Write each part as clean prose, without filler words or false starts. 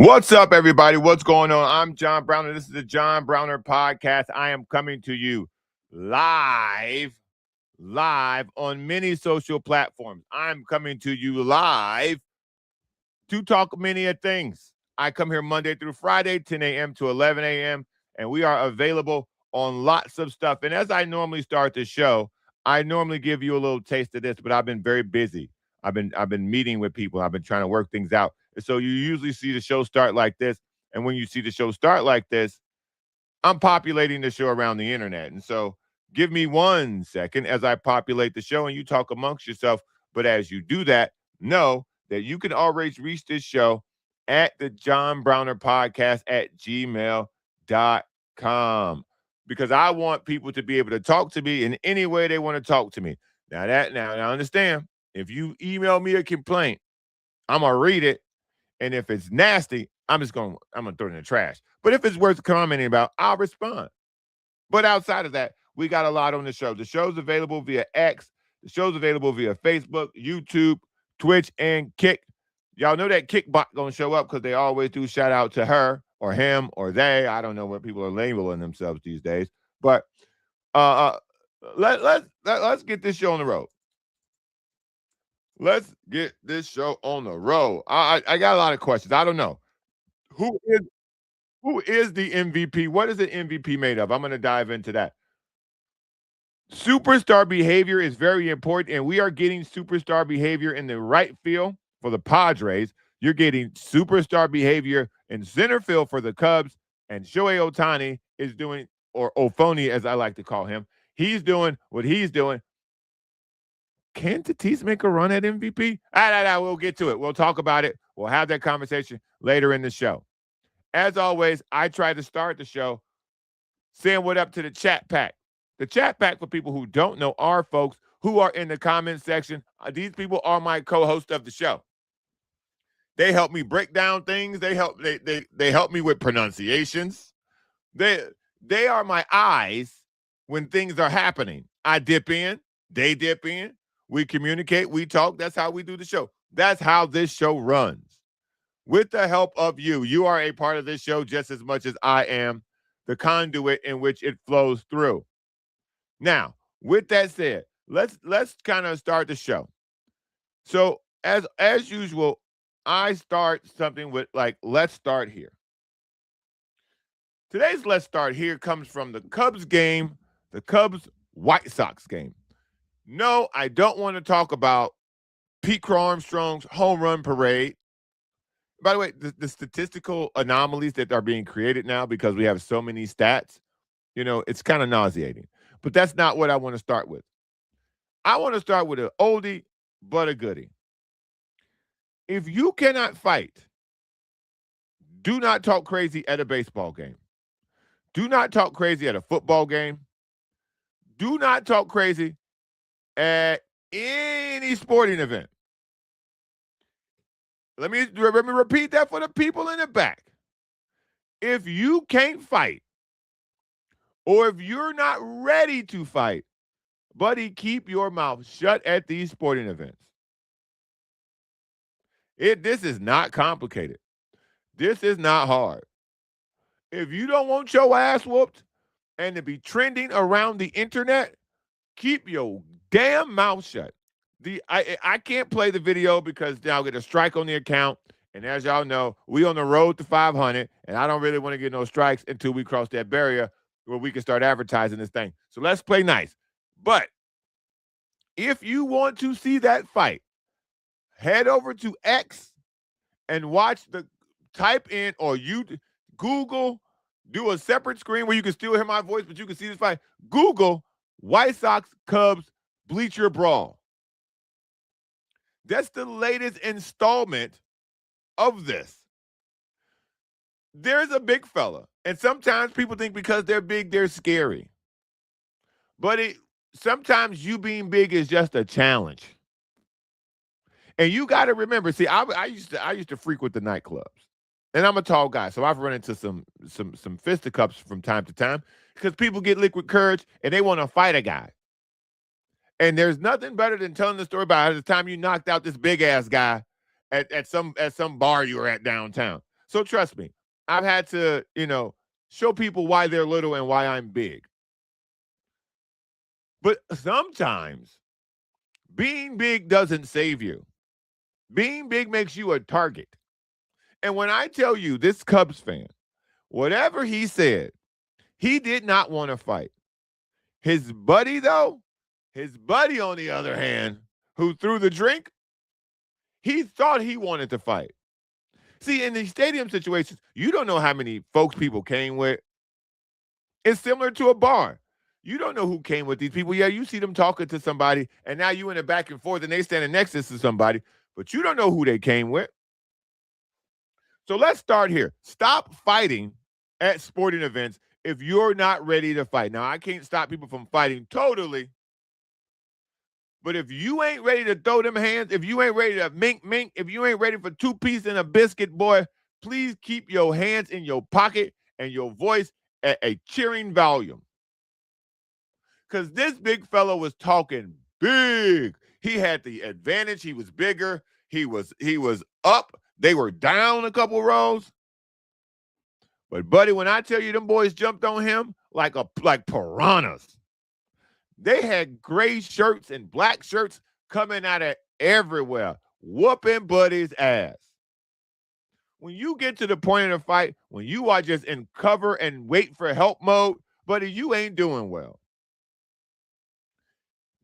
What's up, everybody? What's going on? I'm John Browner. This is the John Browner Podcast. I am coming to you live on many social platforms. I'm coming to you live to talk many of things. I come here Monday through Friday, 10 a.m. to 11 a.m., and we are available on lots of stuff. And as I normally start the show, I normally give you a little taste of this, but I've been very busy. I've been meeting with people. I've been trying to work things out. And so you usually see the show start like this. And when you see the show start like this, I'm populating the show around the internet. And so give me 1 second as I populate the show and you talk amongst yourself. But as you do that, know that you can always reach this show at the John Browner Podcast at gmail.com because I want people to be able to talk to me in any way they want to talk to me. Now understand, if you email me a complaint, I'm gonna read it, and if it's nasty, I'm gonna throw it in the trash. But if it's worth commenting about, I'll respond. But outside of that, we got a lot on the show. The show's available via X. The show's available via Facebook, YouTube, Twitch, and Kick. Y'all know that Kickbot gonna show up because they always do shout out to her or him or they. I don't know what people are labeling themselves these days. But let's get this show on the road. Let's get this show on the road. I got a lot of questions. I don't know. Who is the MVP? What is the MVP made of? I'm going to dive into that. Superstar behavior is very important, and we are getting superstar behavior in the right field for the Padres. You're getting superstar behavior in center field for the Cubs, and Shohei Ohtani is doing, or Ophony as I like to call him, he's doing what he's doing. Can TATIS make a run at MVP? We'll get to it. We'll talk about it. We'll have that conversation later in the show. As always, I try to start the show saying what up to the chat pack. The chat pack, for people who don't know, are folks who are in the comment section. These people are my co-host of the show. They help me break down things. They help me with pronunciations. They are my eyes when things are happening. I dip in, they dip in. We communicate, we talk. That's how we do the show. That's how this show runs. With the help of you, you are a part of this show just as much as I am the conduit in which it flows through. Now, with that said, let's kind of start the show. So, as usual, I start something with let's start here. Today's let's start here comes from the Cubs game, the Cubs White Sox game. No, I don't want to talk about Pete Crow Armstrong's home run parade. By the way, the statistical anomalies that are being created now because we have so many stats, it's kind of nauseating. But that's not what I want to start with. I want to start with an oldie but a goodie. If you cannot fight, do not talk crazy at a baseball game. Do not talk crazy at a football game. Do not talk crazy at any sporting event. Let me repeat that for the people in the back. If you can't fight, or if you're not ready to fight, buddy, keep your mouth shut at these sporting events. This is not complicated. This is not hard. If you don't want your ass whooped and to be trending around the internet, keep your damn mouth shut. I can't play the video because then I'll get a strike on the account. And as y'all know, we on the road to 500, and I don't really want to get no strikes until we cross that barrier where we can start advertising this thing. So let's play nice. But if you want to see that fight, head over to X and type in, or you Google, do a separate screen where you can still hear my voice, but you can see this fight. Google White Sox Cubs Bleacher Brawl. That's the latest installment of this. There's a big fella, and sometimes people think because they're big, they're scary. But sometimes you being big is just a challenge. And you got to remember, see, I used to frequent the nightclubs, and I'm a tall guy, so I've run into some fisticuffs from time to time because people get liquid courage and they want to fight a guy. And there's nothing better than telling the story about the time you knocked out this big ass guy at some bar you were at downtown. So trust me, I've had to, show people why they're little and why I'm big. But sometimes being big doesn't save you. Being big makes you a target. And when I tell you this Cubs fan, whatever he said, he did not want to fight. His buddy, though, his buddy, on the other hand, who threw the drink, he thought he wanted to fight. See, in these stadium situations, you don't know how many folks people came with. It's similar to a bar. You don't know who came with these people. Yeah, you see them talking to somebody, and now you in a back and forth, and they standing next to somebody, but you don't know who they came with. So let's start here. Stop fighting at sporting events if you're not ready to fight. Now, I can't stop people from fighting totally, but if you ain't ready to throw them hands, if you ain't ready to mink, if you ain't ready for 2 pieces and a biscuit, boy, please keep your hands in your pocket and your voice at a cheering volume. Because this big fellow was talking big. He had the advantage. He was bigger. He was up. They were down a couple rows. But buddy, when I tell you them boys jumped on him like piranhas. They had gray shirts and black shirts coming out of everywhere, whooping Buddy's ass. When you get to the point of the fight, when you are just in cover and wait for help mode, buddy, you ain't doing well.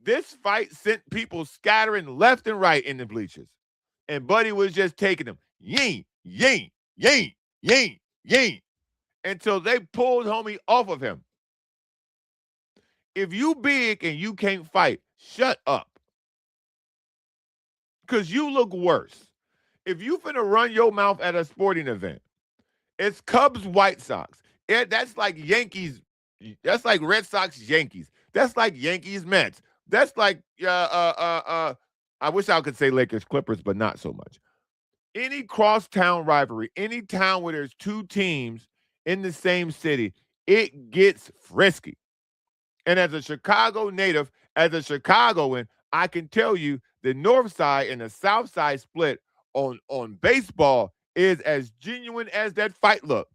This fight sent people scattering left and right in the bleachers. And Buddy was just taking them, ying, ying, ying, ying, ying, until they pulled homie off of him. If you big and you can't fight, shut up. Because you look worse. If you finna run your mouth at a sporting event, it's Cubs, White Sox. That's like Yankees. That's like Red Sox, Yankees. That's like Yankees, Mets. That's like I wish I could say Lakers, Clippers, but not so much. Any crosstown rivalry, any town where there's two teams in the same city, it gets frisky. And as a Chicago native, as a Chicagoan, I can tell you the North Side and the South Side split on baseball is as genuine as that fight looked.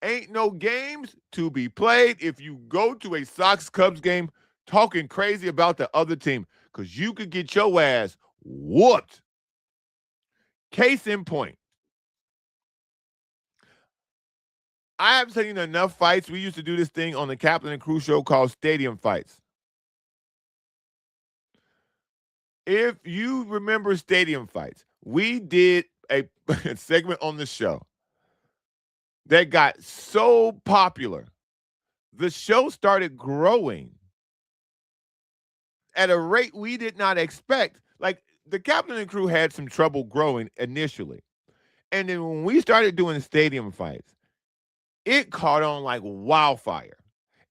Ain't no games to be played if you go to a Sox-Cubs game talking crazy about the other team, because you could get your ass whooped. Case in point, I have seen enough fights. We used to do this thing on the Captain and Crew show called Stadium Fights. If you remember Stadium Fights, we did a segment on the show that got so popular. The show started growing at a rate we did not expect. Like, the Captain and Crew had some trouble growing initially. And then when we started doing Stadium Fights, it caught on like wildfire.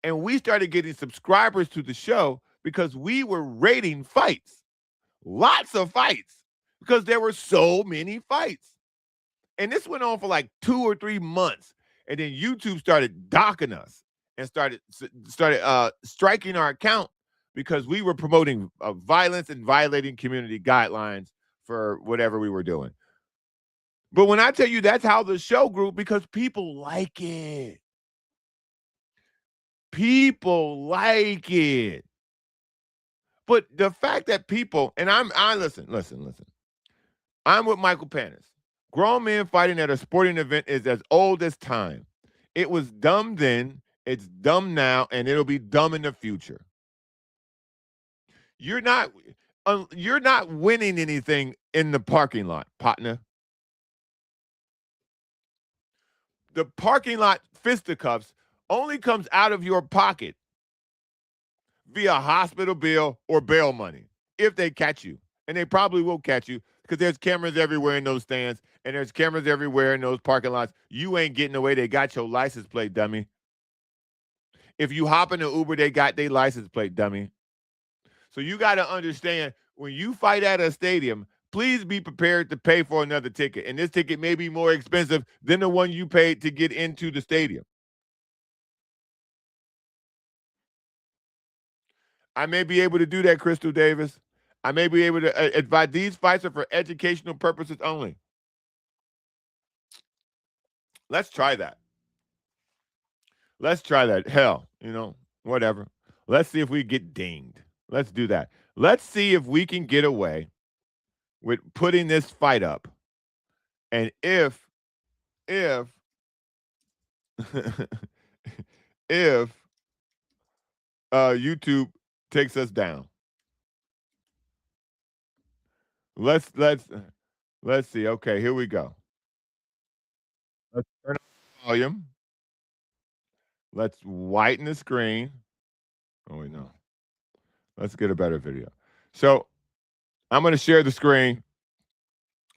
And we started getting subscribers to the show because we were rating fights. Lots of fights. Because there were so many fights. And this went on for like 2 or 3 months. And then YouTube started docking us and started striking our account because we were promoting violence and violating community guidelines for whatever we were doing. But when I tell you that's how the show grew, because people like it. People like it. But the fact that people, and I listen. I'm with Michael Panis. Grown men fighting at a sporting event is as old as time. It was dumb then, it's dumb now, and it'll be dumb in the future. You're not winning anything in the parking lot, partner. The parking lot fisticuffs only comes out of your pocket via hospital bill or bail money if they catch you. And they probably will catch you because there's cameras everywhere in those stands and there's cameras everywhere in those parking lots. You ain't getting away. They got your license plate, dummy. If you hop in the Uber, they got their license plate, dummy. So you got to understand, when you fight at a stadium, please be prepared to pay for another ticket. And this ticket may be more expensive than the one you paid to get into the stadium. I may be able to do that, Crystal Davis. I may be able to advise. These fights are for educational purposes only. Let's try that. Let's try that. Hell, whatever. Let's see if we get dinged. Let's do that. Let's see if we can get away with putting this fight up. And if if YouTube takes us down. Let's see. Okay, here we go. Let's turn up the volume. Let's whiten the screen. Oh wait, no. Let's get a better video. So I'm going to share the screen.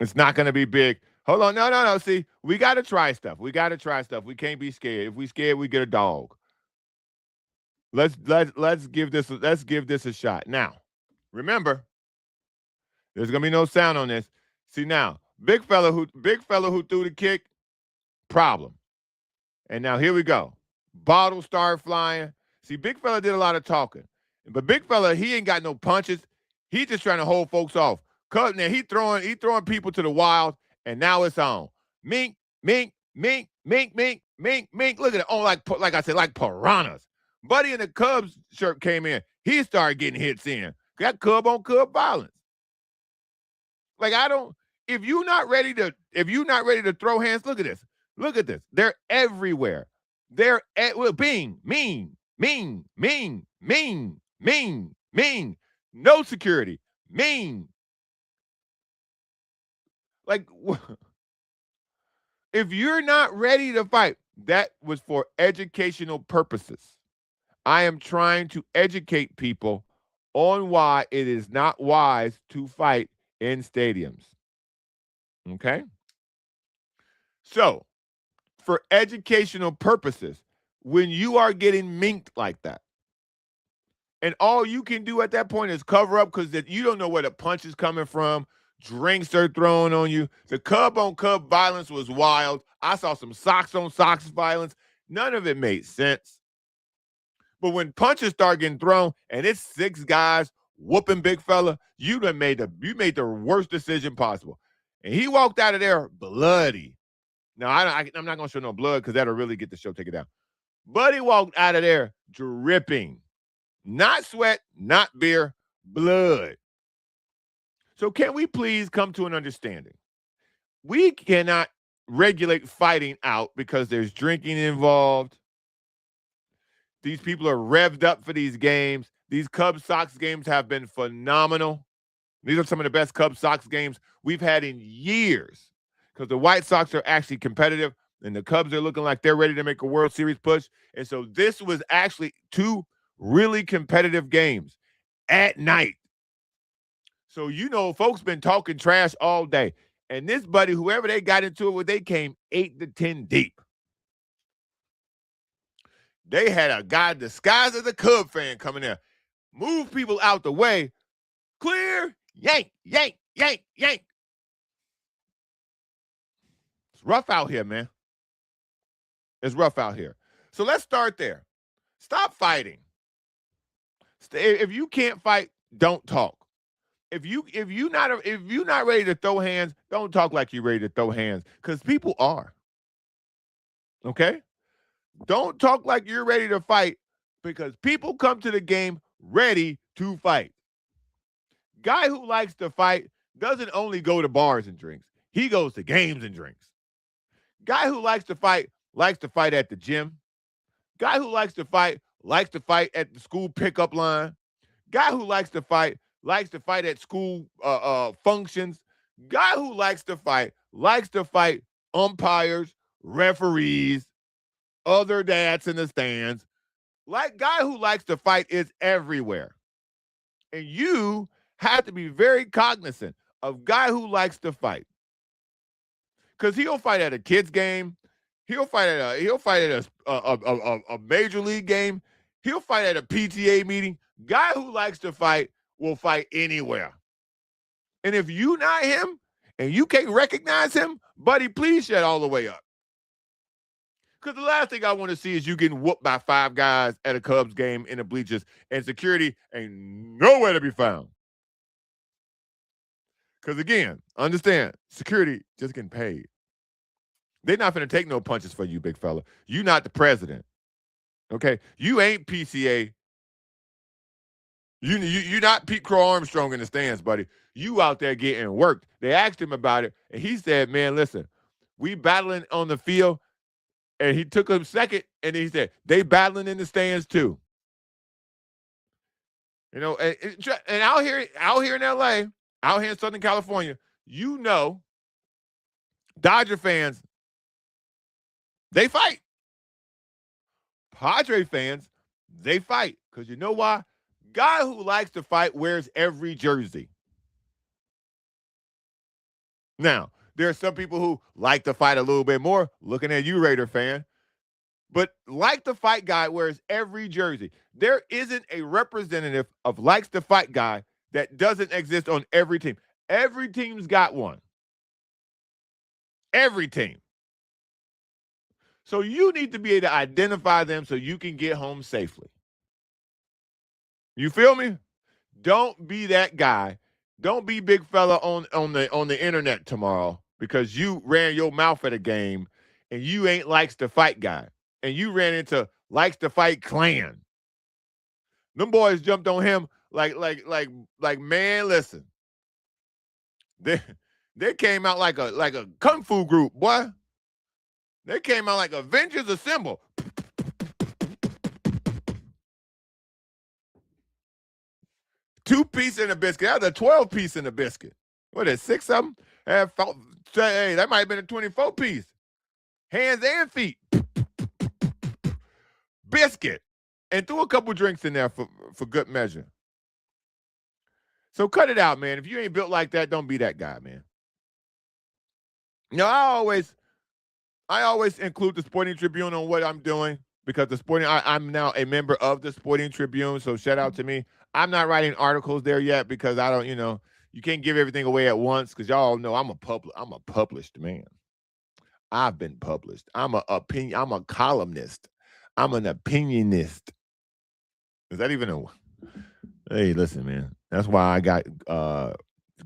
It's not going to be big. Hold on. No. See, we got to try stuff. We can't be scared. If we scared, we get a dog. Let's give this a shot. Now, remember, there's going to be no sound on this. See now, big fella who threw the kick, problem. And now here we go. Bottles start flying. See, big fella did a lot of talking. But big fella, he ain't got no punches. He just trying to hold folks off. Cause now he throwing people to the wild, and now it's on. Mink, mink, mink, mink, mink, mink, mink. Look at it. Oh, like I said, like piranhas. Buddy in the Cubs shirt came in. He started getting hits in. That Cub on Cub violence. Like if you're not ready to throw hands, look at this. Look at this. They're everywhere. They're being mean. No security. Mean. Like, if you're not ready to fight, that was for educational purposes. I am trying to educate people on why it is not wise to fight in stadiums. Okay? So, for educational purposes, when you are getting minked like that, and all you can do at that point is cover up because you don't know where the punch is coming from. Drinks are thrown on you. The Cub on Cub violence was wild. I saw some socks on socks violence. None of it made sense. But when punches start getting thrown and it's 6 guys whooping big fella, you made the worst decision possible. And he walked out of there bloody. Now, I'm not going to show no blood because that'll really get the show taken down. But he walked out of there dripping. Not sweat, not beer, blood. So can we please come to an understanding? We cannot regulate fighting out because there's drinking involved. These people are revved up for these games. These Cubs Sox games have been phenomenal. These are some of the best Cubs Sox games we've had in years because the White Sox are actually competitive and the Cubs are looking like they're ready to make a World Series push. And so this was actually 2 really competitive games at night. So, folks been talking trash all day. And this buddy, whoever they got into it with, they came 8 to 10 deep. They had a guy disguised as a Cub fan coming there. Move people out the way. Clear. Yank, yank, yank, yank. It's rough out here, man. It's rough out here. So let's start there. Stop fighting. If you can't fight, don't talk. If you're not ready to throw hands, don't talk like you're ready to throw hands because people are. Okay? Don't talk like you're ready to fight because people come to the game ready to fight. Guy who likes to fight doesn't only go to bars and drinks. He goes to games and drinks. Guy who likes to fight at the gym. Guy who likes to fight at the school pickup line. Guy who likes to fight at school functions. Guy who likes to fight umpires, referees, other dads in the stands. Guy who likes to fight is everywhere. And you have to be very cognizant of guy who likes to fight. Because he'll fight at a kid's game. He'll fight at a major league game. He'll fight at a PTA meeting. Guy who likes to fight will fight anywhere. And if you not him and you can't recognize him, buddy, please shut all the way up. Because the last thing I want to see is you getting whooped by 5 guys at a Cubs game in the bleachers and security ain't nowhere to be found. Because again, understand, security just getting paid. They're not going to take no punches for you, big fella. You not the president. Okay? You ain't PCA. You're not Pete Crow Armstrong in the stands, buddy. You out there getting worked. They asked him about it, and he said, man, listen, we battling on the field, and he took him second, and he said, they battling in the stands too. You know, and out here in LA, out here in Southern California, you know, Dodger fans, they fight. Padre fans, they fight. Because you know why? Guy who likes to fight wears every jersey. Now, there are some people who like to fight a little bit more, looking at you, Raider fan. But like to fight guy wears every jersey. There isn't a representative of likes to fight guy that doesn't exist on every team. Every team's got one. Every team. So you need to be able to identify them so you can get home safely. You feel me? Don't be that guy. Don't be big fella on the internet tomorrow because you ran your mouth at a game and you ain't likes to fight guy. And you ran into likes to fight clan. Them boys jumped on him like man, listen. They came out like a kung fu group, boy. They came out like Avengers Assemble. Two-piece in a biscuit. That was a 12-piece in a biscuit. What is 6 of them? Hey, that might have been a 24-piece. Hands and feet. Biscuit. And threw a couple drinks in there for good measure. So cut it out, man. If you ain't built like that, don't be that guy, man. You know, I always include the Sporting Tribune on what I'm doing because I'm now a member of the Sporting Tribune, so shout out to me. I'm not writing articles there yet because I don't, you can't give everything away at once because y'all know I'm a published man. I've been published. I'm a columnist. I'm an opinionist. Is that even a? Hey, listen, man. That's why I got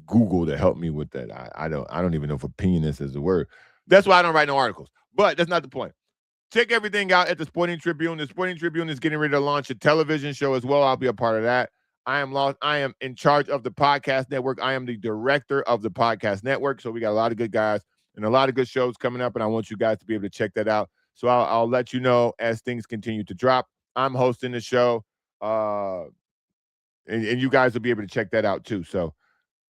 Google to help me with that. I don't even know if opinionist is the word. That's why I don't write no articles. But that's not the point. Check everything out at the Sporting Tribune. The Sporting Tribune is getting ready to launch a television show as well. I'll be a part of that. I am in charge of the podcast network. I am the director of the podcast network. So we got a lot of good guys and a lot of good shows coming up, and I want you guys to be able to check that out. So I'll let you know as things continue to drop. I'm hosting the show, and you guys will be able to check that out too. So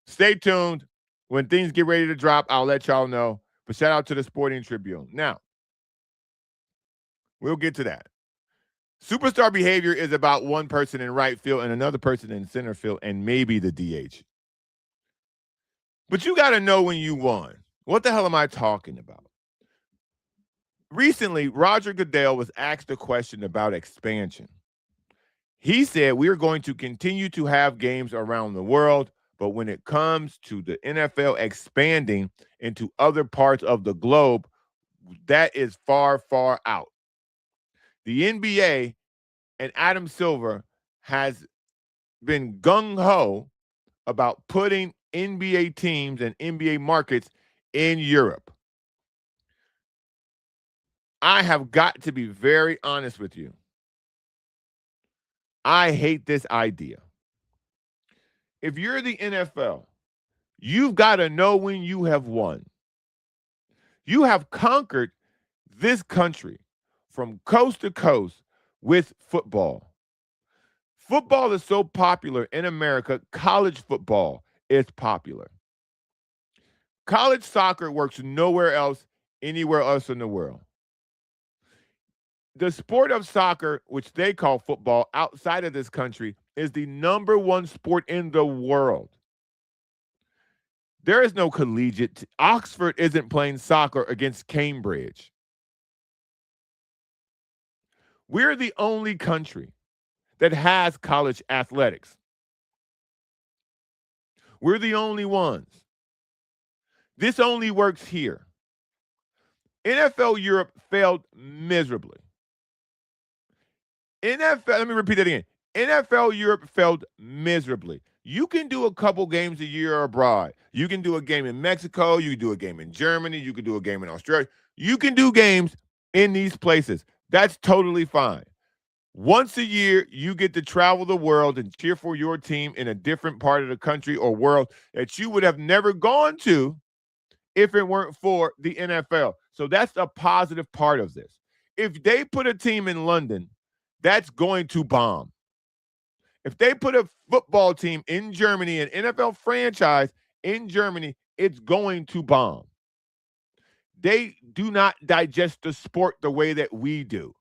stay tuned. When things get ready to drop, I'll let y'all know. But shout out to the Sporting Tribune. Now, we'll get to that. Superstar behavior is about one person in right field and another person in center field and maybe the DH. But you got to know when you won. What the hell am I talking about? Recently, Roger Goodell was asked a question about expansion. He said, we are going to continue to have games around the world, but when it comes to the NFL expanding into other parts of the globe, that is far, far out. The NBA and Adam Silver has been gung-ho about putting NBA teams and NBA markets in Europe. I have got to be very honest with you. I hate this idea. If you're the NFL, you've got to know when you have won. You have conquered this country from coast to coast with football. Football is so popular in America, college football is popular. College soccer works nowhere else, anywhere else in the world. The sport of soccer, which they call football outside of this country, is the number one sport in the world. There is no collegiate. Oxford isn't playing soccer against Cambridge. We're the only country that has college athletics. We're the only ones. This only works here. NFL Europe failed miserably. Let me repeat that again. NFL Europe failed miserably. You can do a couple games a year abroad. You can do a game in Mexico. You can do a game in Germany. You can do a game in Australia. You can do games in these places. That's totally fine. Once a year, you get to travel the world and cheer for your team in a different part of the country or world that you would have never gone to if it weren't for the NFL. So that's a positive part of this. If they put a team in London, that's going to bomb. If they put a football team in Germany, an NFL franchise in Germany, it's going to bomb. They do not digest the sport the way that we do.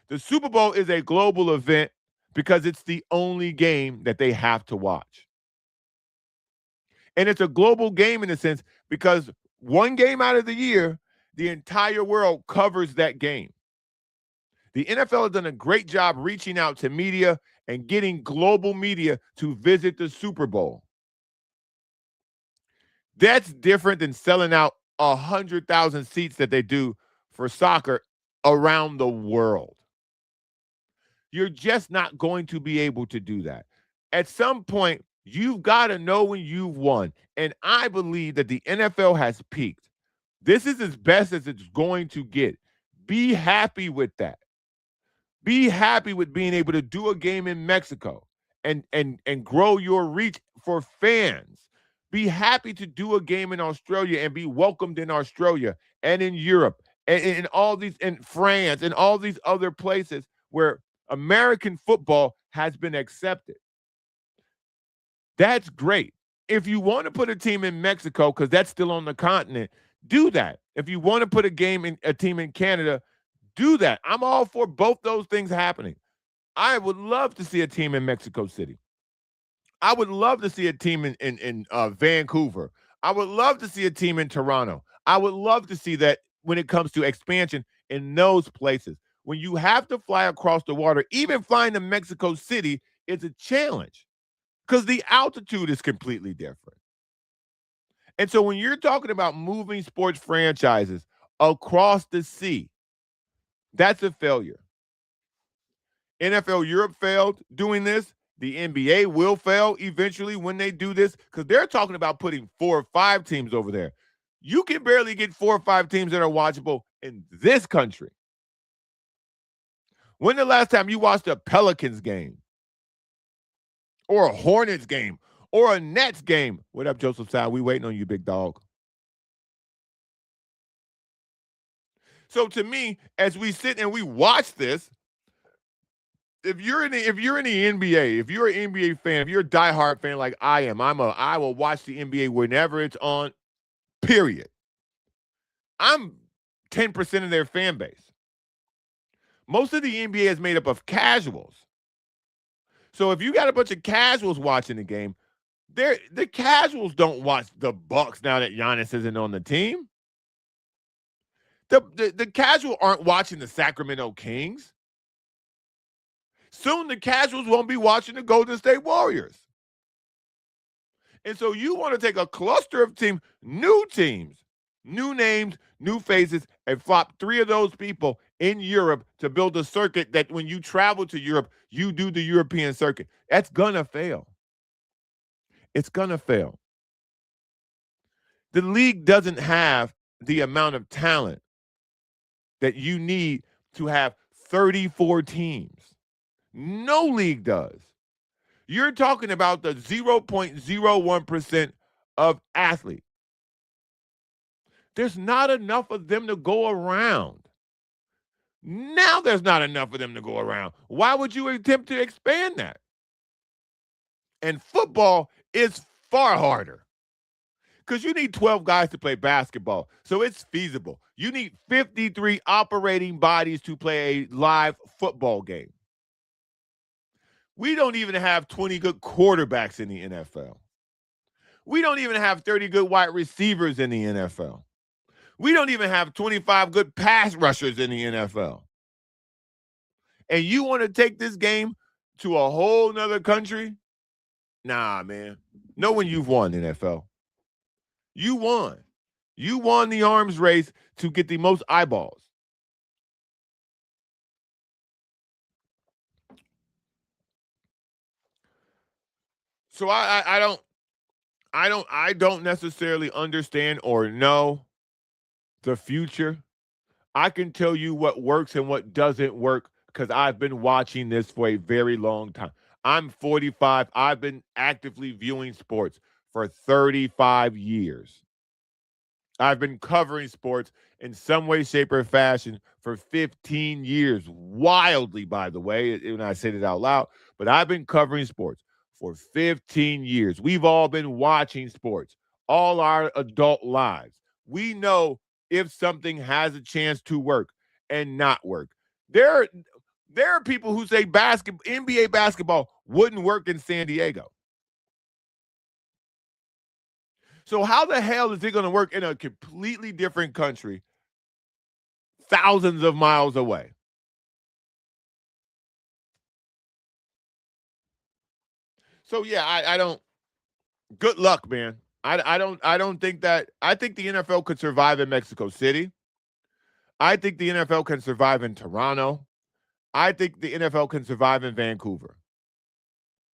The Super Bowl is a global event because it's the only game that they have to watch. And it's a global game in a sense because one game out of the year, the entire world covers that game. The NFL has done a great job reaching out to media and getting global media to visit the Super Bowl. That's different than selling out 100,000 seats that they do for soccer around the world. You're just not going to be able to do that. At some point, you've got to know when you've won. And I believe that the NFL has peaked. This is as best as it's going to get. Be happy with that. Be happy with being able to do a game in Mexico and grow your reach for fans. Be happy to do a game in Australia and be welcomed in Australia and in Europe and in all these in France and all these other places where American football has been accepted. That's great. If you want to put a team in Mexico, because that's still on the continent, do that. If you want to put a team in Canada, do that. I'm all for both those things happening. I would love to see a team in Mexico City. I would love to see a team in Vancouver. I would love to see a team in Toronto. I would love to see that when it comes to expansion in those places. When you have to fly across the water, even flying to Mexico City is a challenge because the altitude is completely different. And so when you're talking about moving sports franchises across the sea, that's a failure. NFL Europe failed doing this. The NBA will fail eventually when they do this because they're talking about putting 4 or 5 teams over there. You can barely get 4 or 5 teams that are watchable in this country. When the last time you watched a Pelicans game or a Hornets game or a Nets game? What up, Joseph Sal? We waiting on you, big dog. So to me, as we sit and we watch this, if you're in the NBA, if you're an NBA fan, if you're a diehard fan like I am, I will watch the NBA whenever it's on. Period. I'm 10% of their fan base. Most of the NBA is made up of casuals. So if you got a bunch of casuals watching the game, the casuals don't watch the Bucks now that Giannis isn't on the team. The casual aren't watching the Sacramento Kings. Soon the casuals won't be watching the Golden State Warriors. And so you want to take a cluster of teams, new names, new faces, and flop 3 of those people in Europe to build a circuit that when you travel to Europe, you do the European circuit. That's going to fail. It's going to fail. The league doesn't have the amount of talent that you need to have 34 teams. No league does. You're talking about the 0.01% of athletes. There's not enough of them to go around. Now there's not enough of them to go around. Why would you attempt to expand that? And football is far harder because you need 12 guys to play basketball. So it's feasible. You need 53 operating bodies to play a live football game. We don't even have 20 good quarterbacks in the NFL. We don't even have 30 good wide receivers in the NFL. We don't even have 25 good pass rushers in the NFL. And you want to take this game to a whole nother country? Nah, man. Know when you've won, NFL. You won. You won the arms race to get the most eyeballs. So I don't necessarily understand or know the future I can tell you what works and what doesn't work because I've been watching this for a very long time. I'm 45. I've been actively viewing sports for 35 years. I've been covering sports in some way, shape, or fashion for 15 years. Wildly, by the way, when I said it out loud, but I've been covering sports for 15 years. We've all been watching sports all our adult lives. We know if something has a chance to work and not work. There, there are people who say NBA basketball wouldn't work in San Diego. So how the hell is it going to work in a completely different country, thousands of miles away? So yeah, I don't. Good luck, man. I don't think that. I think the NFL could survive in Mexico City. I think the NFL can survive in Toronto. I think the NFL can survive in Vancouver.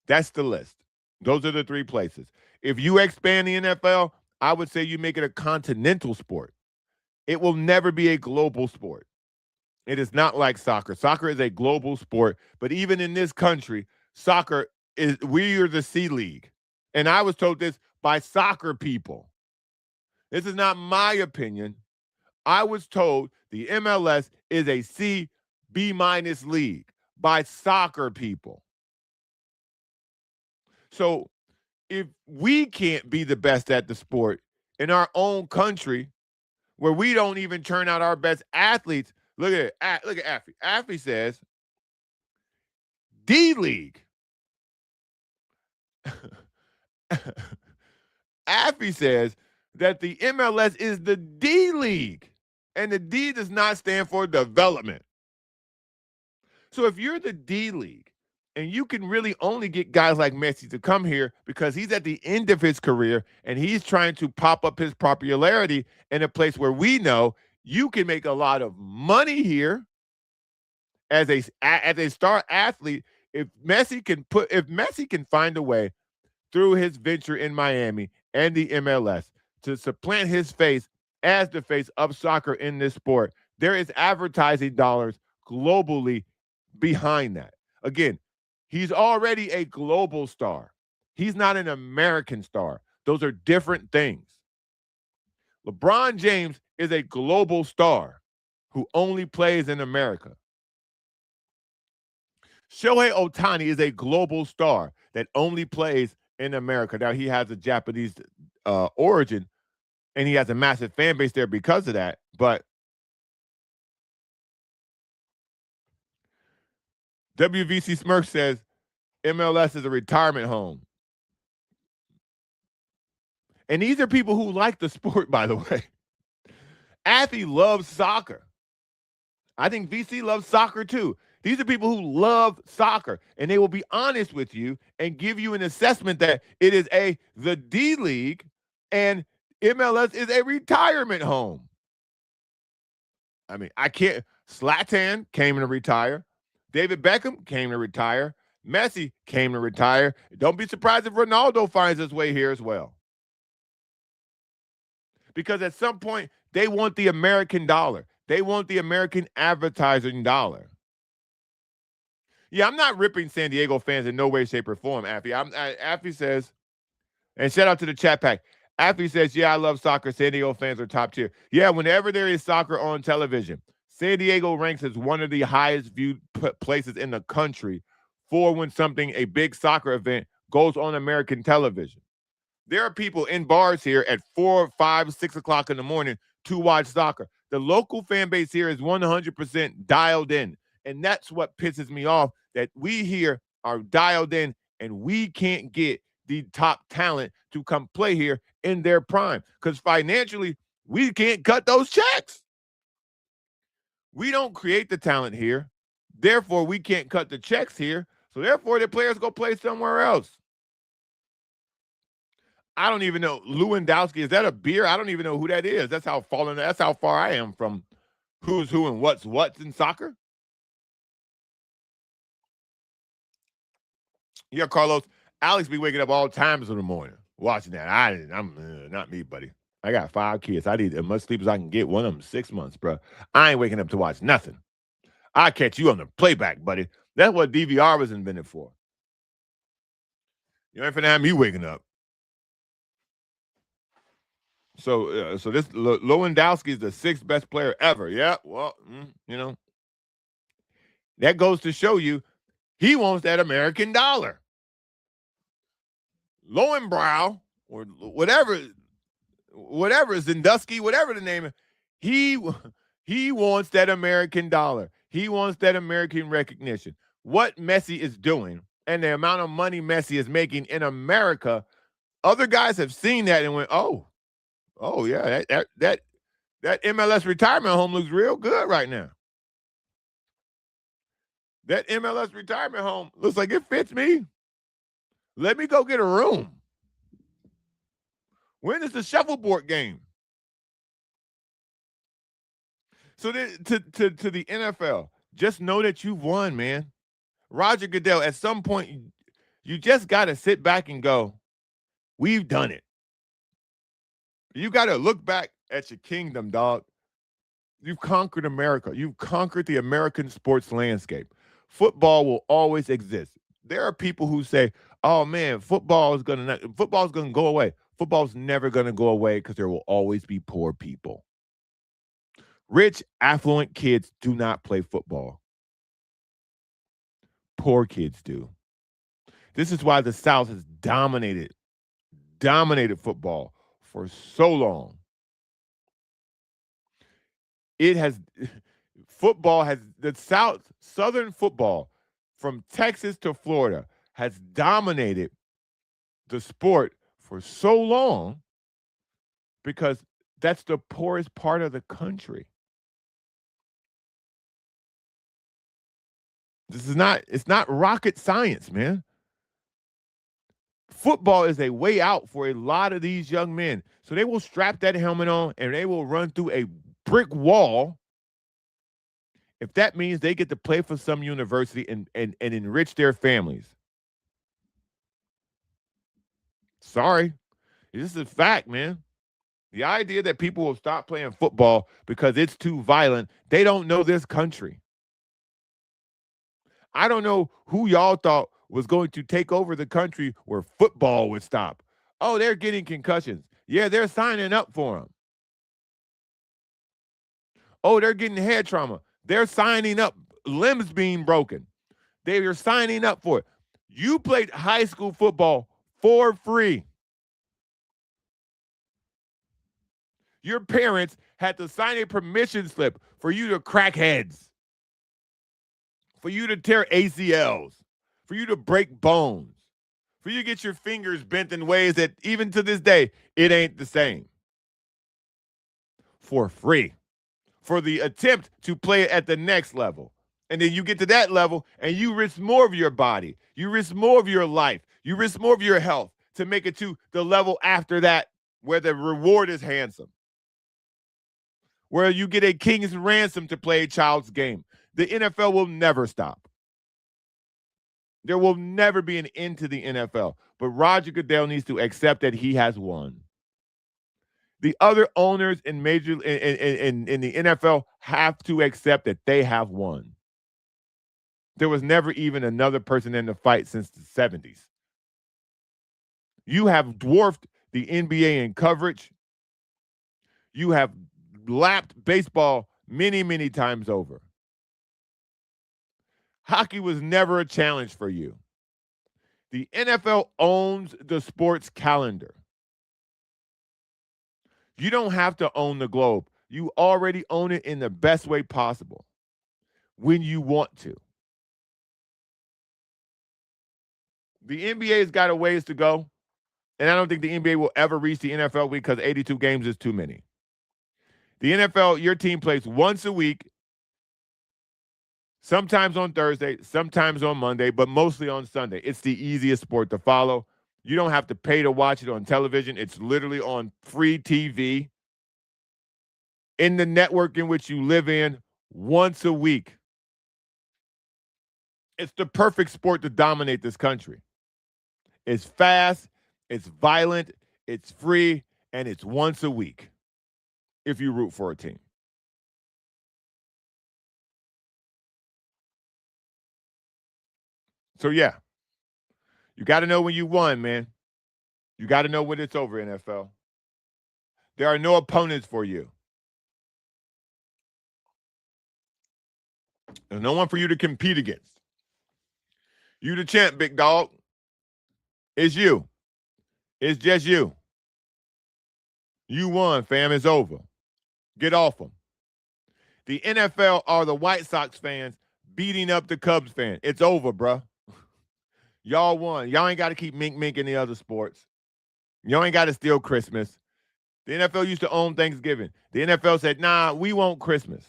That's the list. Those are the three places. If you expand the NFL, I would say you make it a continental sport. It will never be a global sport. It is not like soccer. Soccer is a global sport, but even in this country, soccer is we are the C League. And I was told this by soccer people. This is not my opinion. I was told the MLS is a C B minus league by soccer people. So if we can't be the best at the sport in our own country, where we don't even turn out our best athletes, look at it. Look at Affy. Affy says D League. Affy says that the MLS is the D League, and the D does not stand for development. So if you're the D League and you can really only get guys like Messi to come here because he's at the end of his career and he's trying to pop up his popularity in a place where we know you can make a lot of money here as a star athlete. If Messi can find a way through his venture in Miami and the MLS to supplant his face as the face of soccer in this sport, there is advertising dollars globally behind that. Again, he's already a global star. He's not an American star. Those are different things. LeBron James is a global star who only plays in America. Shohei Ohtani is a global star that only plays in America. Now, he has a Japanese origin, and he has a massive fan base there because of that. But WVC Smirk says MLS is a retirement home. And these are people who like the sport, by the way. Athy loves soccer. I think VC loves soccer too. These are people who love soccer, and they will be honest with you and give you an assessment that it is the D League and MLS is a retirement home. I mean, I can't. Zlatan came to retire. David Beckham came to retire. Messi came to retire. Don't be surprised if Ronaldo finds his way here as well. Because at some point, they want the American dollar. They want the American advertising dollar. Yeah, I'm not ripping San Diego fans in no way, shape, or form, Affy. Affy says, and shout out to the chat pack. Affy says, yeah, I love soccer. San Diego fans are top tier. Yeah, whenever there is soccer on television, San Diego ranks as one of the highest viewed places in the country for when a big soccer event goes on American television. There are people in bars here at 4, 5, 6 o'clock in the morning to watch soccer. The local fan base here is 100% dialed in. And that's what pisses me off, that we here are dialed in and we can't get the top talent to come play here in their prime. Because financially, we can't cut those checks. We don't create the talent here. Therefore, we can't cut the checks here. So therefore, the players go play somewhere else. I don't even know. Lewandowski, is that a beer? I don't even know who that is. That's how far I am from who's who and what's in soccer. Yeah, Carlos. Alex be waking up all times in the morning watching that. I'm not me, buddy. I got 5 kids. I need as much sleep as I can get. One of them 6 months, bro. I ain't waking up to watch nothing. I'll catch you on the playback, buddy. That's what DVR was invented for. You ain't finna have me waking up. So this Lewandowski is the 6th best player ever. Yeah, well, that goes to show you he wants that American dollar. Lowenbrow or whatever Zindusky, whatever the name is, he wants that American dollar. He wants that American recognition. What Messi is doing and the amount of money Messi is making in America, other guys have seen that and went, oh yeah, that MLS retirement home looks real good right now. That MLS retirement home looks like it fits me. Let me go get a room. When is the shuffleboard game? So to the NFL, just know that you've won, man. Roger Goodell, at some point, you just got to sit back and go, we've done it. You got to look back at your kingdom, dog. You've conquered America. You've conquered the American sports landscape. Football will always exist. There are people who say, oh, man, football is going to go away. Football's never going to go away because there will always be poor people. Rich, affluent kids do not play football. Poor kids do. This is why the South has dominated football for so long. Southern football from Texas to Florida has dominated the sport for so long because that's the poorest part of the country. It's not rocket science, man. Football is a way out for a lot of these young men. So they will strap that helmet on and they will run through a brick wall if that means they get to play for some university and enrich their families. Sorry. This is a fact, man. The idea that people will stop playing football because it's too violent, they don't know this country. I don't know who y'all thought was going to take over the country where football would stop. Oh, they're getting concussions. Yeah, they're signing up for them. Oh, they're getting head trauma. They're signing up, limbs being broken. They are signing up for it. You played high school football for free. Your parents had to sign a permission slip for you to crack heads, for you to tear ACLs, for you to break bones, for you to get your fingers bent in ways that even to this day, it ain't the same. For free. For the attempt to play it at the next level. And then you get to that level and you risk more of your body. You risk more of your life. You risk more of your health to make it to the level after that where the reward is handsome. Where you get a king's ransom to play a child's game. The NFL will never stop. There will never be an end to the NFL. But Roger Goodell needs to accept that he has won. The other owners in the NFL have to accept that they have won. There was never even another person in the fight since the 70s. You have dwarfed the NBA in coverage. You have lapped baseball many, many times over. Hockey was never a challenge for you. The NFL owns the sports calendar. You don't have to own the globe. You already own it in the best way possible when you want to. The NBA's got a ways to go, and I don't think the NBA will ever reach the NFL because 82 games is too many. The NFL, your team plays once a week, sometimes on Thursday, sometimes on Monday, but mostly on Sunday. It's the easiest sport to follow. You don't have to pay to watch it on television. It's literally on free TV in the network in which you live in once a week. It's the perfect sport to dominate this country. It's fast, it's violent, it's free, and it's once a week if you root for a team. So, yeah, you got to know when you won, man. You got to know when it's over, NFL. There are no opponents for you. There's no one for you to compete against. You the champ, big dog. It's you. It's just you. You won, fam. It's over. Get off them. The NFL are the White Sox fans beating up the Cubs fan. It's over, bruh. Y'all won. Y'all ain't got to keep minking the other sports. Y'all ain't got to steal Christmas. The NFL used to own Thanksgiving. The NFL said, nah, we want Christmas.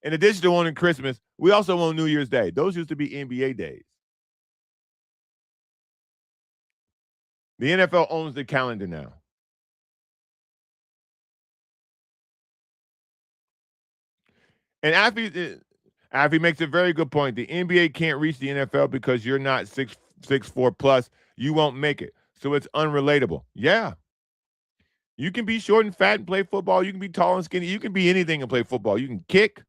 In addition to owning Christmas, we also own New Year's Day. Those used to be NBA days. The NFL owns the calendar now. And Affy makes a very good point. The NBA can't reach the NFL because you're not 6'4" plus. You won't make it. So it's unrelatable. Yeah. You can be short and fat and play football. You can be tall and skinny. You can be anything and play football. You can kick.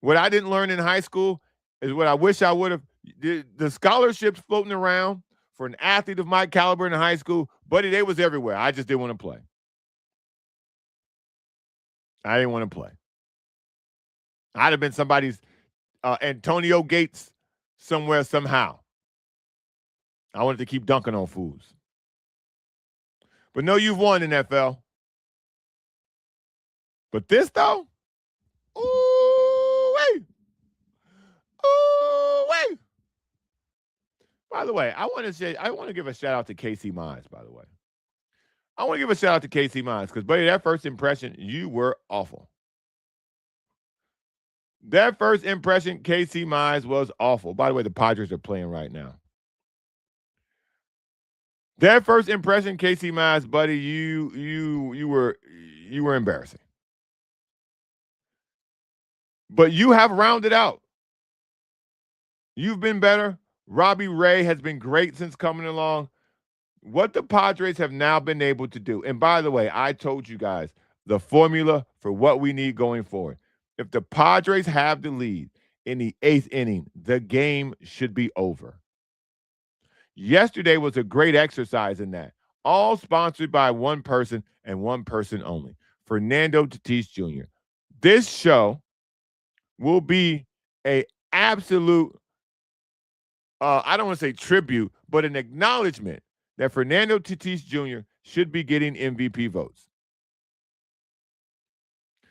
What I didn't learn in high school is what I wish I would have. The scholarships floating around for an athlete of my caliber in high school, buddy, they was everywhere. I just didn't want to play. I didn't want to play. I'd have been somebody's Antonio Gates somewhere, somehow. I wanted to keep dunking on fools. But no, you've won, NFL. But this, though, ooh, wait. Ooh, wait. By the way, I want to give a shout out to Casey Mize, by the way. I want to give a shout out to Casey Mize because, buddy, that first impression, you were awful. That first impression, Casey Mize, was awful. By the way, the Padres are playing right now. That first impression, Casey Mize, buddy, you were embarrassing. But you have rounded out. You've been better. Robbie Ray has been great since coming along. What the Padres have now been able to do, and by the way, I told you guys the formula for what we need going forward. If the Padres have the lead in the 8th inning, the game should be over. Yesterday was a great exercise in that. All sponsored by one person and one person only, Fernando Tatis Jr. This show will be an absolute, I don't want to say tribute, but an acknowledgement that Fernando Tatis Jr. should be getting MVP votes.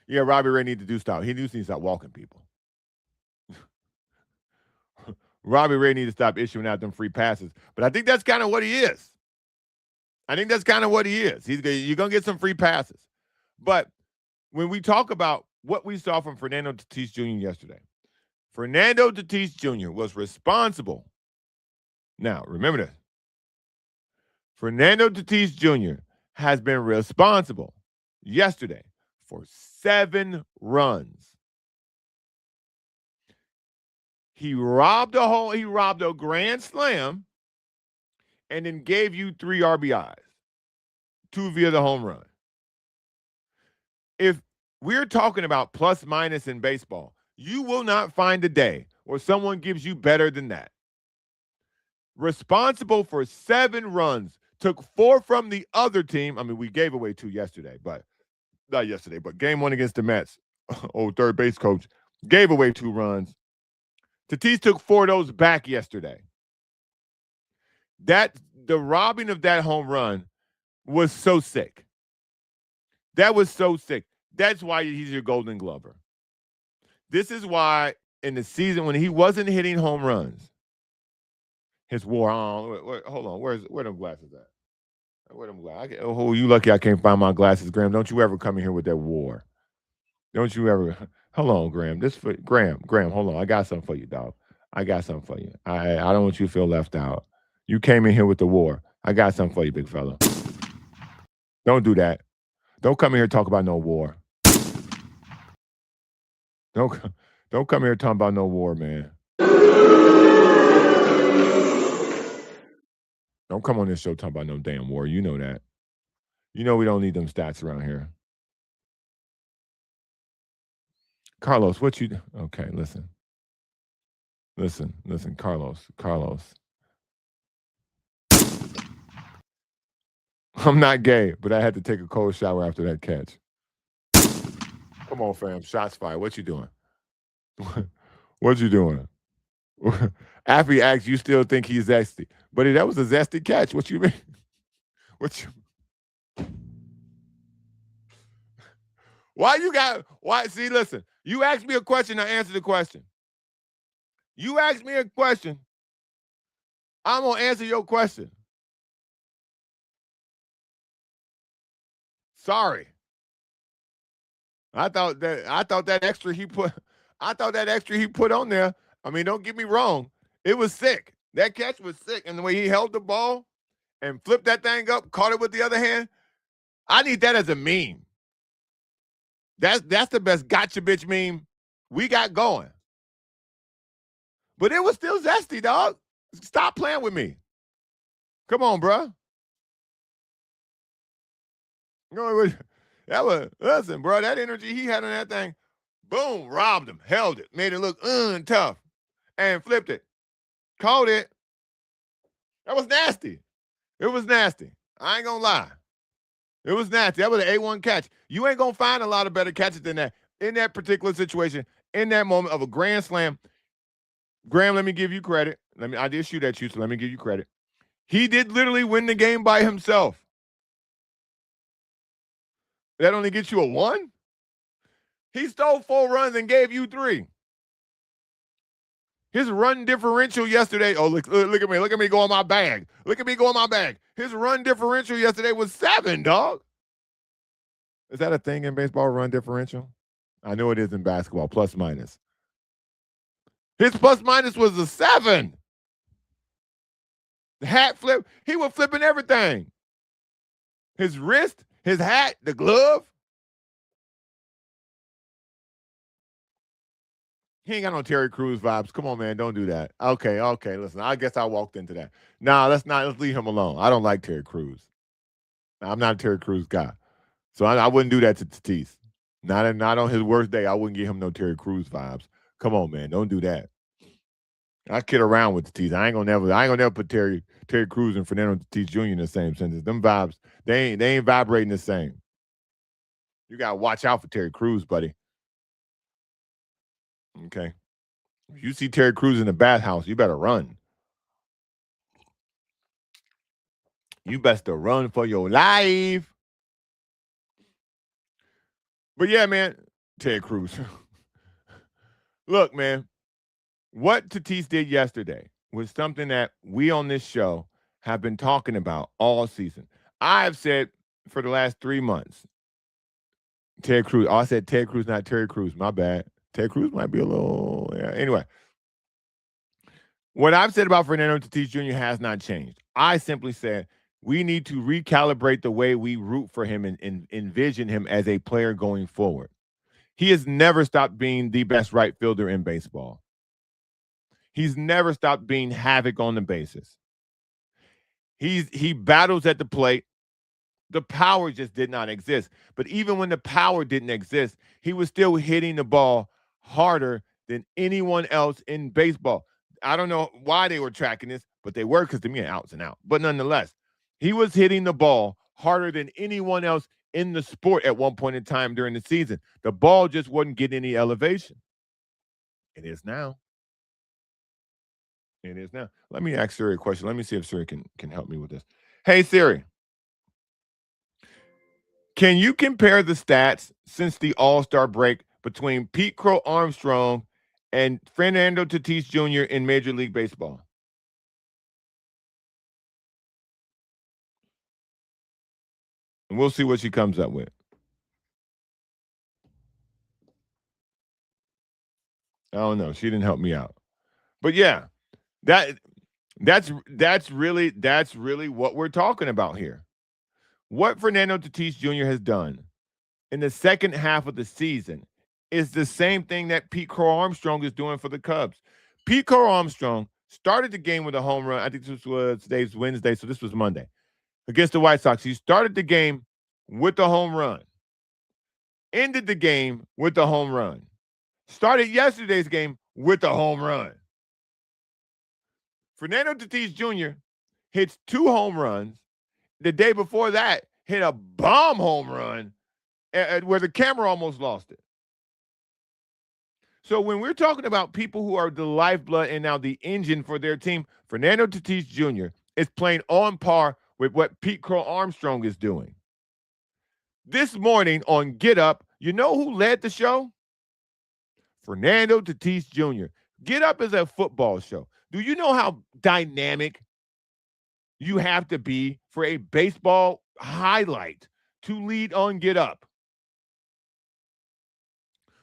Yeah, Robbie Ray needs to do stop. He needs to stop walking people. Robbie Ray needs to stop issuing out them free passes. But I think that's kind of what he is. You're going to get some free passes. But when we talk about what we saw from Fernando Tatis Jr. yesterday, Fernando Tatis Jr. was responsible. Now, remember this. Fernando Tatis Jr. has been responsible yesterday for 7 runs. He robbed a grand slam, and then gave you 3 RBIs, 2 via the home run. If we're talking about plus minus in baseball, you will not find a day where someone gives you better than that. Responsible for 7 runs, took 4 from the other team. I mean, we gave away 2 yesterday, but not yesterday, but game 1 against the Mets, old third base coach, gave away 2 runs. Tatis took 4 of those back yesterday. The robbing of that home run was so sick. That was so sick. That's why he's your Golden Glover. This is why in the season when he wasn't hitting home runs, his WAR. Hold on, where them glasses at? Where them glasses? Oh, you lucky I can't find my glasses, Graham. Don't you ever come in here with that WAR. Don't you ever? Hold on, Graham. Graham. Hold on. I got something for you, dog. I got something for you. I don't want you to feel left out. You came in here with the WAR. I got something for you, big fella. Don't do that. Don't come in here talk about no WAR. Don't come here talking about no WAR, man. Don't come on this show talking about no damn WAR. You know that. You know we don't need them stats around here. Carlos, what you okay, listen. Listen, Carlos. I'm not gay, but I had to take a cold shower after that catch. Come on, fam. Shots fired. What you doing? What you doing? After he asks, you still think he's zesty. But that was a zesty catch. What you mean? What you why see, listen, you asked me a question, I answered the question. You asked me a question, I'm gonna answer your question. Sorry. I thought that extra he put on there. I mean, don't get me wrong. It was sick. That catch was sick. And the way he held the ball and flipped that thing up, caught it with the other hand. I need that as a meme. That's the best gotcha bitch meme we got going. But it was still zesty, dog. Stop playing with me. Come on, bro. Listen, bro, that energy he had on that thing, boom, robbed him, held it, made it look tough, and flipped it. Caught it. That was nasty. It was nasty. I ain't gonna lie. It was nasty. That was an A1 catch. You ain't gonna find a lot of better catches than that in that particular situation, in that moment of a grand slam. Graham, let me give you credit. I did shoot at you, so let me give you credit. He did literally win the game by himself. That only gets you a 1? He stole 4 runs and gave you 3. His run differential yesterday. Oh, look at me. Look at me go on my bag. Look at me go on my bag. His run differential yesterday was 7, dog. Is that a thing in baseball, run differential? I know it is in basketball, plus minus. His plus minus was a 7. The hat flip. He was flipping everything. His wrist, his hat, the glove. He ain't got no Terry Crews vibes. Come on, man. Don't do that. Okay. Listen, I guess I walked into that. Nah, let's leave him alone. I don't like Terry Crews. I'm not a Terry Crews guy. So I wouldn't do that to Tatis. Not on his worst day. I wouldn't give him no Terry Crews vibes. Come on, man. Don't do that. I kid around with Tatis. I ain't gonna never put Terry Crews and Fernando Tatis Jr. in the same sentence. Them vibes, they ain't vibrating the same. You gotta watch out for Terry Crews, buddy. Okay. If you see Terry Crews in the bathhouse, you better run. You best to run for your life. But yeah, man, Terry Crews. Look, man, what Tatis did yesterday was something that we on this show have been talking about all season. I've said for the last 3 months, Terry Crews. Oh, I said Terry Crews, not Terry Crews. My bad. Terry Crews might be a little. Yeah. Anyway, what I've said about Fernando Tatis Jr. has not changed. I simply said we need to recalibrate the way we root for him and envision him as a player going forward. He has never stopped being the best right fielder in baseball. He's never stopped being havoc on the bases. He battles at the plate. The power just did not exist. But even when the power didn't exist, he was still hitting the ball harder than anyone else in baseball. I don't know why they were tracking this, but they were, because to me, outs and out. But nonetheless, he was hitting the ball harder than anyone else in the sport at one point in time during the season. The ball just wasn't getting any elevation. It is now. It is now. Let me ask Siri a question. Let me see if Siri can help me with this. Hey, Siri. Can you compare the stats since the All-Star break between Pete Crow Armstrong and Fernando Tatis Jr. in Major League Baseball? And we'll see what she comes up with. I don't know. She didn't help me out. But yeah, that's really what we're talking about here. What Fernando Tatis Jr. has done in the second half of the season is the same thing that Pete Crow Armstrong is doing for the Cubs. Pete Crow Armstrong started the game with a home run. I think this was today's Wednesday, so this was Monday against the White Sox. He started the game with the home run. Ended the game with the home run. Started yesterday's game with the home run. Fernando Tatis Jr. hits 2 home runs. The day before that, hit a bomb home run where the camera almost lost it. So when we're talking about people who are the lifeblood and now the engine for their team, Fernando Tatis Jr. is playing on par with what Pete Crow Armstrong is doing. This morning on Get Up, you know who led the show? Fernando Tatis Jr. Get Up is a football show. Do you know how dynamic you have to be for a baseball highlight to lead on Get Up?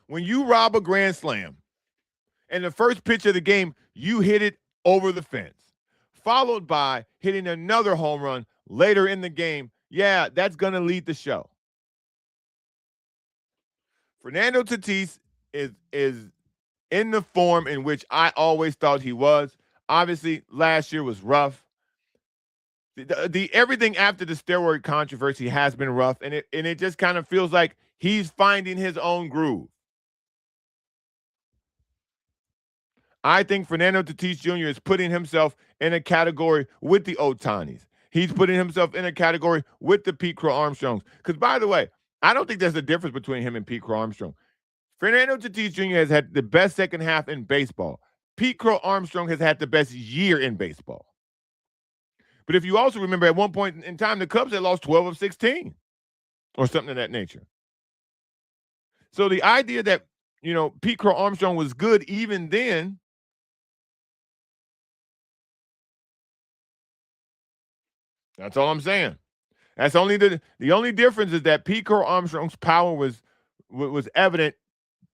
When you rob a grand slam and the first pitch of the game, you hit it over the fence, followed by hitting another home run later in the game, yeah, that's going to lead the show. Fernando Tatis is in the form in which I always thought he was. Obviously, last year was rough. The everything after the steroid controversy has been rough, and it just kind of feels like he's finding his own groove. I think Fernando Tatis Jr. is putting himself in a category with the Otanis. He's putting himself in a category with the Pete Crow Armstrongs. Because, by the way, I don't think there's a difference between him and Pete Crow Armstrong. Fernando Tatis Jr. has had the best second half in baseball. Pete Crow Armstrong has had the best year in baseball. But if you also remember, at one point in time, the Cubs had lost 12 of 16 or something of that nature. So the idea that, Pete Crow Armstrong was good even then, that's all I'm saying. That's only the only difference is that Pete Crow Armstrong's power was evident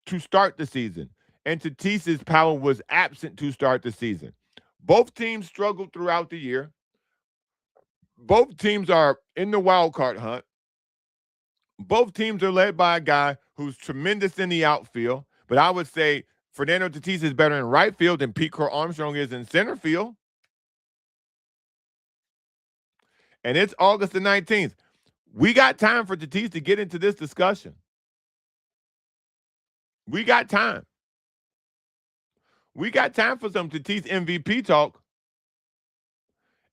to start the season, and Tatis's power was absent to start the season. Both teams struggled throughout the year. Both teams are in the wild card hunt. Both teams are led by a guy who's tremendous in the outfield, but I would say Fernando Tatis is better in right field than Pete Crow Armstrong is in center field. And it's August the 19th. We got time for Tatis to get into this discussion. We got time. We got time for some Tatis MVP talk.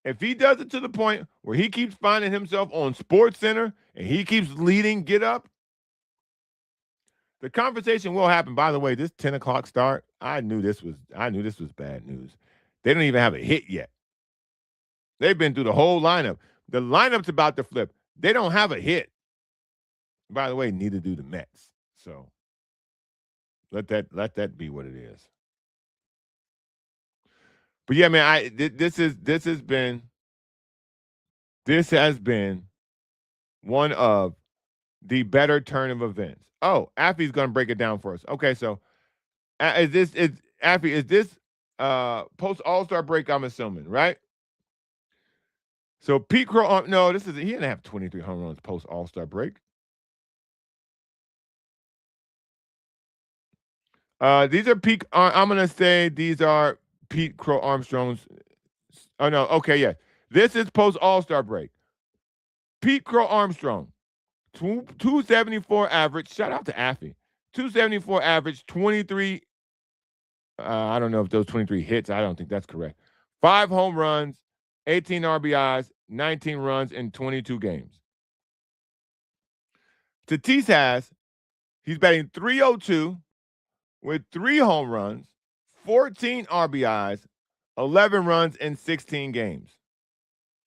If he does it to the point where he keeps finding himself on Sports Center and he keeps leading Get Up, the conversation will happen. By the way, this 10 o'clock start, I knew this was bad news. They don't even have a hit yet. They've been through the whole lineup. The lineup's about to flip. They don't have a hit. By the way, neither do the Mets. So let that be what it is. But yeah, man, this has been one of the better turn of events. Oh, Affy's going to break it down for us. Okay, so is this post All-Star break, I'm assuming, right? So Pete Crow, no, he didn't have 23 home runs post All-Star break. These are Pete. I'm gonna say these are Pete Crow Armstrong's. Oh no, okay, yeah. This is post All-Star break. Pete Crow Armstrong, 274 average. Shout out to Affy. 274 average, 23. I don't know if those 23 hits. I don't think that's correct. 5 home runs, 18 RBIs, 19 runs in 22 games. Tatis he's batting .302 with 3 home runs, 14 RBIs, 11 runs in 16 games.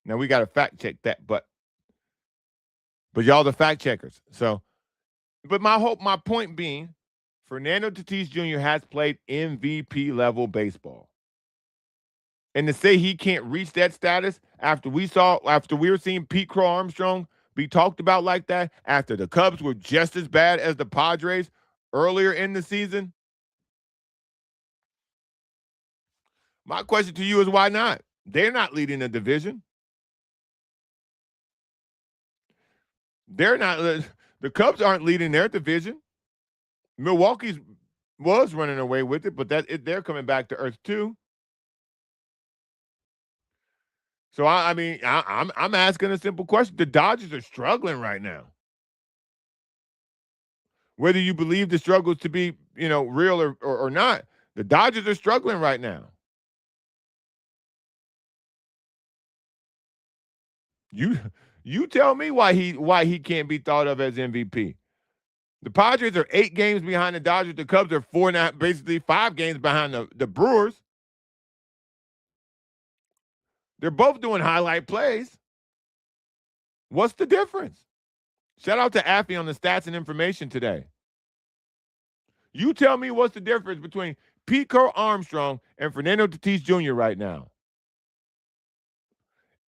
Now we got to fact check that, but y'all the fact checkers. So, but my point being, Fernando Tatis Jr. has played MVP level baseball. And to say he can't reach that status after we were seeing Pete Crow Armstrong be talked about like that, after the Cubs were just as bad as the Padres earlier in the season. My question to you is, why not? They're not leading the division. They're not. The Cubs aren't leading their division. Milwaukee's was running away with it, but they're coming back to earth too. So I'm asking a simple question. The Dodgers are struggling right now. Whether you believe the struggles to be, real or not, the Dodgers are struggling right now. You you tell me why he can't be thought of as MVP. The Padres are 8 games behind the Dodgers. The Cubs are 4.5, basically 5 games behind the Brewers. They're both doing highlight plays. What's the difference? Shout out to Affy on the stats and information today. You tell me what's the difference between Pete Crow Armstrong and Fernando Tatis Jr. right now.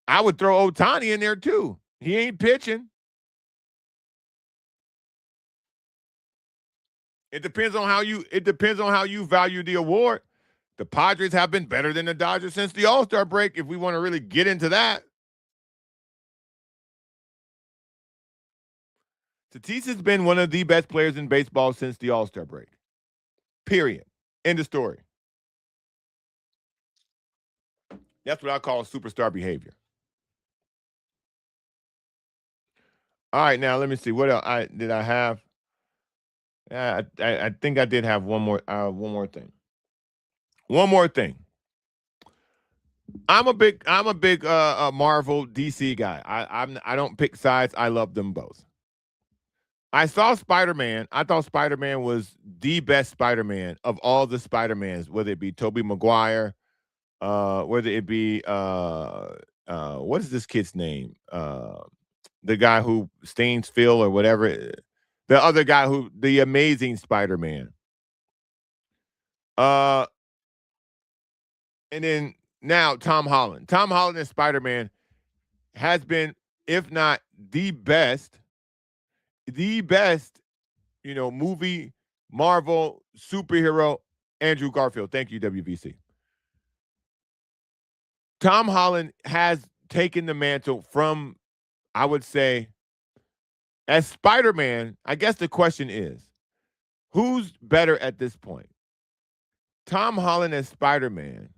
I would throw Ohtani in there too. He ain't pitching. It depends on how you value the award. The Padres have been better than the Dodgers since the All-Star break, if we want to really get into that. Tatis has been one of the best players in baseball since the All-Star break. Period. End of story. That's what I call superstar behavior. All right, now let me see. What else did I have? I think I did have one more thing. One more thing. I'm a big Marvel DC guy. I don't pick sides. I love them both. I saw Spider-Man. I thought Spider-Man was the best Spider-Man of all the Spider-Mans, whether it be Tobey Maguire, whether it be what is this kid's name? The guy who stains Phil or whatever. The other guy the Amazing Spider-Man. And then now Tom Holland. Tom Holland as Spider-Man has been, if not the best, movie, Marvel, superhero, Andrew Garfield. Thank you, WBC. Tom Holland has taken the mantle from, I would say, as Spider-Man. I guess the question is, who's better at this point? Tom Holland as Spider-Man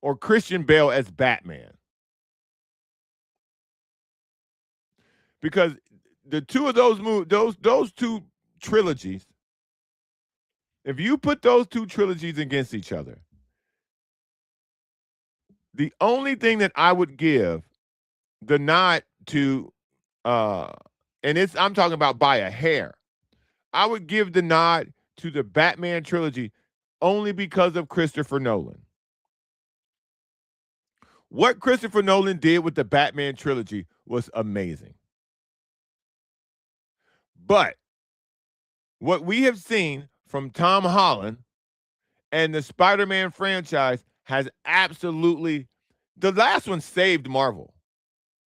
or Christian Bale as Batman? Because the two of those two trilogies, if you put those two trilogies against each other, the only thing that I would give the nod to, I'm talking about by a hair, I would give the nod to the Batman trilogy only because of Christopher Nolan. What Christopher Nolan did with the Batman trilogy was amazing. But what we have seen from Tom Holland and the Spider-Man franchise has absolutely, the last one saved Marvel.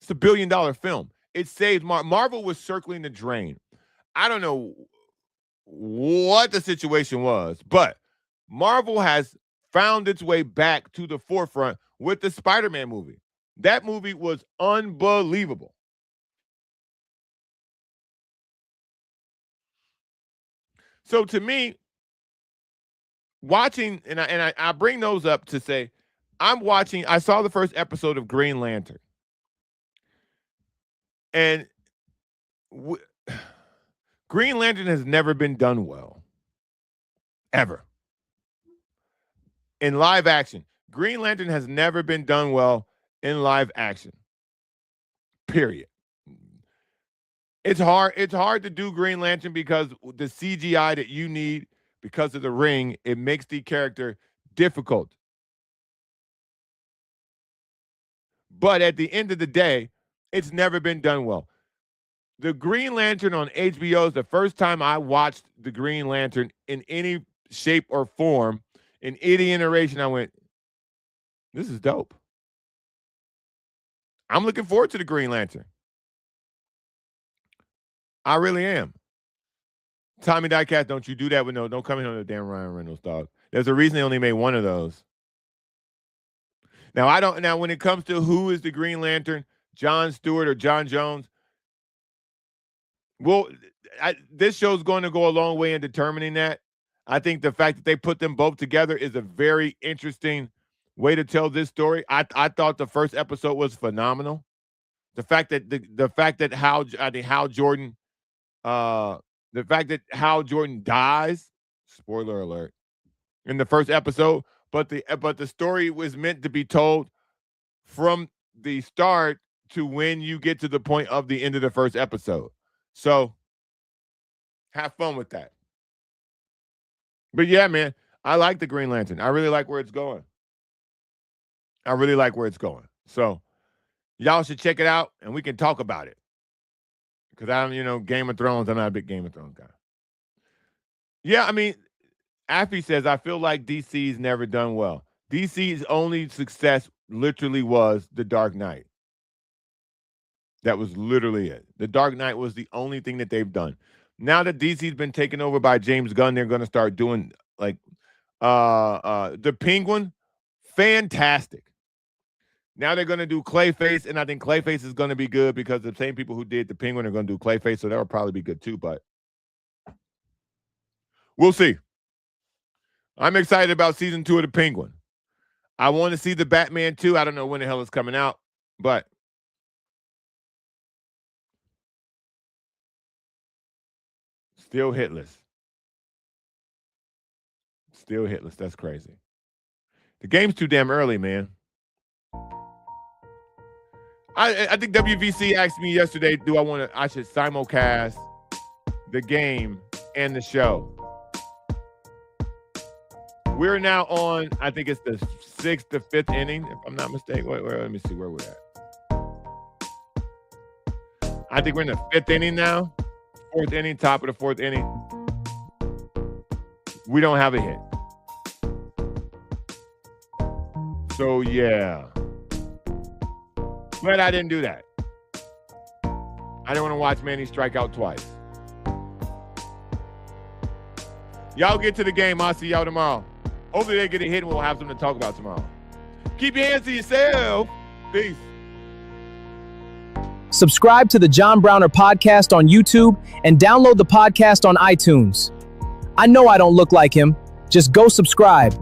It's a $1 billion film. It saved Marvel was circling the drain. I don't know what the situation was, but Marvel has found its way back to the forefront with the Spider-Man movie. That movie was unbelievable. So to me, watching, and I bring those up to say, I saw the first episode of Green Lantern. And Green Lantern has never been done well. Ever. In live action. Green Lantern has never been done well in live action. Period. It's hard to do Green Lantern because the CGI that you need because of the ring, it makes the character difficult. But at the end of the day, it's never been done well. The Green Lantern on HBO is the first time I watched the Green Lantern in any shape or form, in any iteration. I went, this is dope. I'm looking forward to the Green Lantern. I really am. Tommy Diecast, don't you do that with don't come in on the damn Ryan Reynolds, dog. There's a reason they only made one of those. Now when it comes to who is the Green Lantern, John Stewart or John Jones, well, this show's going to go a long way in determining that. I think the fact that they put them both together is a very interesting way to tell this story. I thought the first episode was phenomenal. The fact that Hal Jordan The fact that Hal Jordan dies, spoiler alert, in the first episode, but the story was meant to be told from the start to when you get to the point of the end of the first episode. So have fun with that. But yeah, man, I like the Green Lantern. I really like where it's going. So y'all should check it out and we can talk about it. Because Game of Thrones, I'm not a big Game of Thrones guy. Yeah, I mean, Affy says, I feel like DC's never done well. DC's only success literally was The Dark Knight. That was literally it. The Dark Knight was the only thing that they've done. Now that DC's been taken over by James Gunn, they're going to start doing like the Penguin, fantastic. Now they're going to do Clayface, and I think Clayface is going to be good because the same people who did the Penguin are going to do Clayface, so that'll probably be good too, but we'll see. I'm excited about season 2 of the Penguin. I want to see the Batman 2. I don't know when the hell it's coming out, but still hitless. Still hitless. That's crazy. The game's too damn early, man. I think WVC asked me yesterday, I should simulcast the game and the show. We're now on, I think it's the 6th to 5th inning, if I'm not mistaken. Wait, let me see where we're at. I think we're in the 5th inning now. 4th inning, top of the 4th inning. We don't have a hit. So, yeah. Glad I didn't do that. I didn't want to watch Manny strike out twice. Y'all get to the game. I'll see y'all tomorrow. Hopefully they get a hit and we'll have something to talk about tomorrow. Keep your hands to yourself. Peace. Subscribe to the John Browner podcast on YouTube and download the podcast on iTunes. I know I don't look like him. Just go subscribe.